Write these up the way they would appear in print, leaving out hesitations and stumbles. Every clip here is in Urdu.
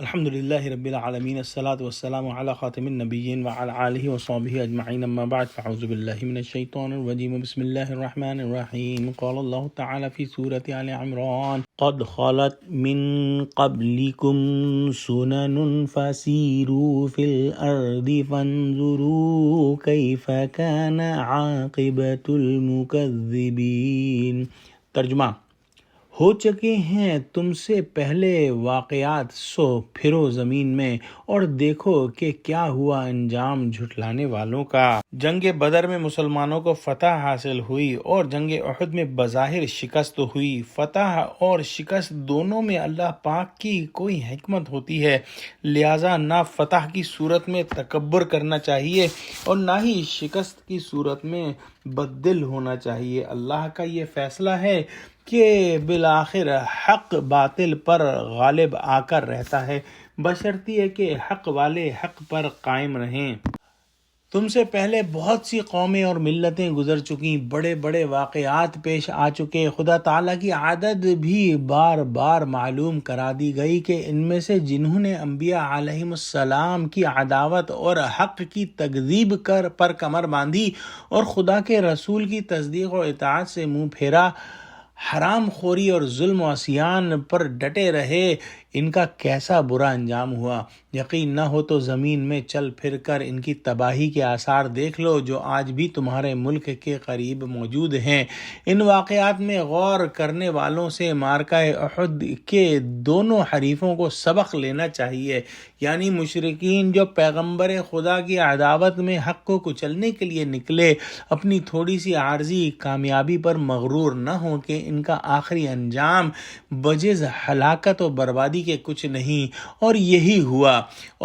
الحمد لله رب العالمين الصلاة والسلام على خاتم النبيين وعلى آله وصحبه أجمعين أما بعد فأعوذ بالله من الشيطان الرجيم بسم الله الرحمن الرحيم قال الله تعالى في سورة آل عمران قد خلت من قبلكم سنن فسيروا في الأرض فانظروا كيف كان عاقبة المكذبين۔ ترجمہ: ہو چکے ہیں تم سے پہلے واقعات، سو پھرو زمین میں اور دیکھو کہ کیا ہوا انجام جھٹلانے والوں کا۔ جنگ بدر میں مسلمانوں کو فتح حاصل ہوئی اور جنگ احد میں بظاہر شکست ہوئی۔ فتح اور شکست دونوں میں اللہ پاک کی کوئی حکمت ہوتی ہے، لہٰذا نہ فتح کی صورت میں تکبر کرنا چاہیے اور نہ ہی شکست کی صورت میں بددل ہونا چاہیے۔ اللہ کا یہ فیصلہ ہے کہ بالآخر حق باطل پر غالب آ کر رہتا ہے، بشرطیے کہ حق والے حق پر قائم رہیں۔ تم سے پہلے بہت سی قومیں اور ملتیں گزر چکیں، بڑے بڑے واقعات پیش آ چکے۔ خدا تعالیٰ کی عادت بھی بار بار معلوم کرا دی گئی کہ ان میں سے جنہوں نے انبیاء علیہم السلام کی عداوت اور حق کی تکذیب پر کمر باندھی اور خدا کے رسول کی تصدیق و اطاعت سے منہ پھیرا، حرام خوری اور ظلم و عصیان پر ڈٹے رہے، ان کا کیسا برا انجام ہوا۔ یقین نہ ہو تو زمین میں چل پھر کر ان کی تباہی کے آثار دیکھ لو جو آج بھی تمہارے ملک کے قریب موجود ہیں۔ ان واقعات میں غور کرنے والوں سے معرکہ احد کے دونوں حریفوں کو سبق لینا چاہیے، یعنی مشرکین جو پیغمبر خدا کی عداوت میں حق کو کچلنے کے لیے نکلے، اپنی تھوڑی سی عارضی کامیابی پر مغرور نہ ہوں کہ ان کا آخری انجام بجز ہلاکت و بربادی کے کچھ نہیں، اور یہی ہوا۔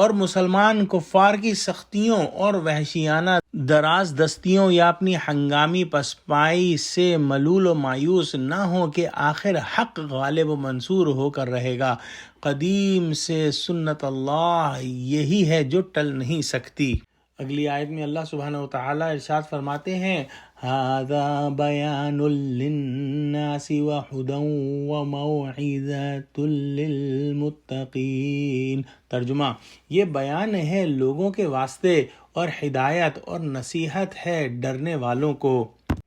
اور مسلمان کفار کی سختیوں اور وحشیانہ دراز دستیوں یا اپنی ہنگامی پسپائی سے ملول و مایوس نہ ہوں کہ آخر حق غالب و منصور ہو کر رہے گا۔ قدیم سے سنت اللہ یہی ہے جو ٹل نہیں سکتی۔ اگلی آیت میں اللہ سبحانہ و تعالیٰ ارشاد فرماتے ہیں هَذَا بَيَانٌ لِلنَّاسِ وَهُدًى وَمَوْعِظَةٌ لِلْمُتَّقِينَ۔ ترجمہ: یہ بیان ہے لوگوں کے واسطے اور ہدایت اور نصیحت ہے ڈرنے والوں کو۔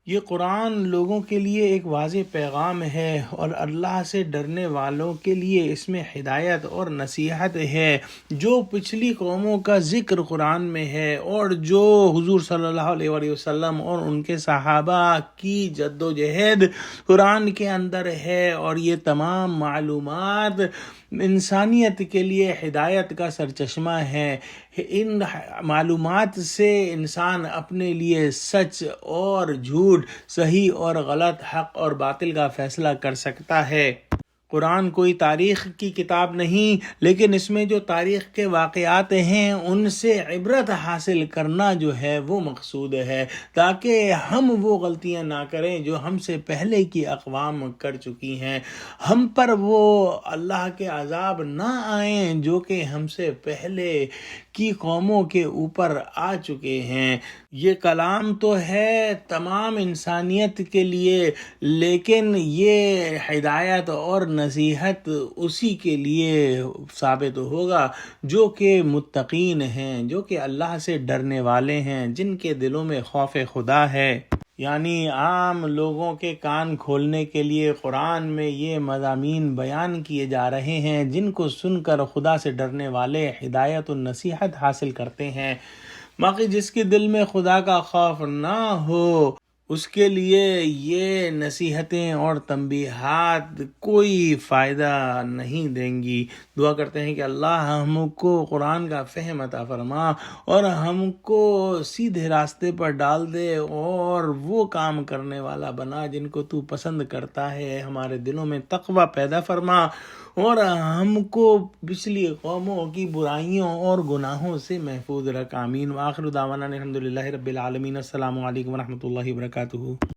یہ قرآن لوگوں کے لیے ایک واضح پیغام ہے اور اللہ سے ڈرنے والوں کے لیے اس میں ہدایت اور نصیحت ہے۔ جو پچھلی قوموں کا ذکر قرآن میں ہے اور جو حضور صلی اللہ علیہ وآلہ وسلم اور ان کے صحابہ کی جد و جہد قرآن کے اندر ہے، اور یہ تمام معلومات انسانیت کے لیے ہدایت کا سرچشمہ ہے۔ ان معلومات سے انسان اپنے لیے سچ اور جھوٹ، صحیح اور غلط، حق اور باطل کا فیصلہ کر سکتا ہے۔ قرآن کوئی تاریخ کی کتاب نہیں، لیکن اس میں جو تاریخ کے واقعات ہیں ان سے عبرت حاصل کرنا جو ہے وہ مقصود ہے، تاکہ ہم وہ غلطیاں نہ کریں جو ہم سے پہلے کی اقوام کر چکی ہیں، ہم پر وہ اللہ کے عذاب نہ آئیں جو کہ ہم سے پہلے کی قوموں کے اوپر آ چکے ہیں۔ یہ کلام تو ہے تمام انسانیت کے لیے، لیکن یہ ہدایت اور نصیحت اسی کے لیے ثابت ہوگا جو کہ متقین ہیں، جو کہ اللہ سے ڈرنے والے ہیں، جن کے دلوں میں خوف خدا ہے۔ یعنی عام لوگوں کے کان کھولنے کے لیے قرآن میں یہ مضامین بیان کیے جا رہے ہیں جن کو سن کر خدا سے ڈرنے والے ہدایت و نصیحت حاصل کرتے ہیں۔ باقی جس کے دل میں خدا کا خوف نہ ہو اس کے لیے یہ نصیحتیں اور تنبیہات کوئی فائدہ نہیں دیں گی۔ دعا کرتے ہیں کہ اللہ ہم کو قرآن کا فہم عطا فرما اور ہم کو سیدھے راستے پر ڈال دے اور وہ کام کرنے والا بنا جن کو تو پسند کرتا ہے۔ ہمارے دلوں میں تقوی پیدا فرما اور ہم کو پچھلی قوموں کی برائیوں اور گناہوں سے محفوظ رکھ۔ آمین۔ وآخر دعوانا الحمد للہ رب العالمین۔ السلام علیکم ورحمۃ اللہ وبرکاتہ۔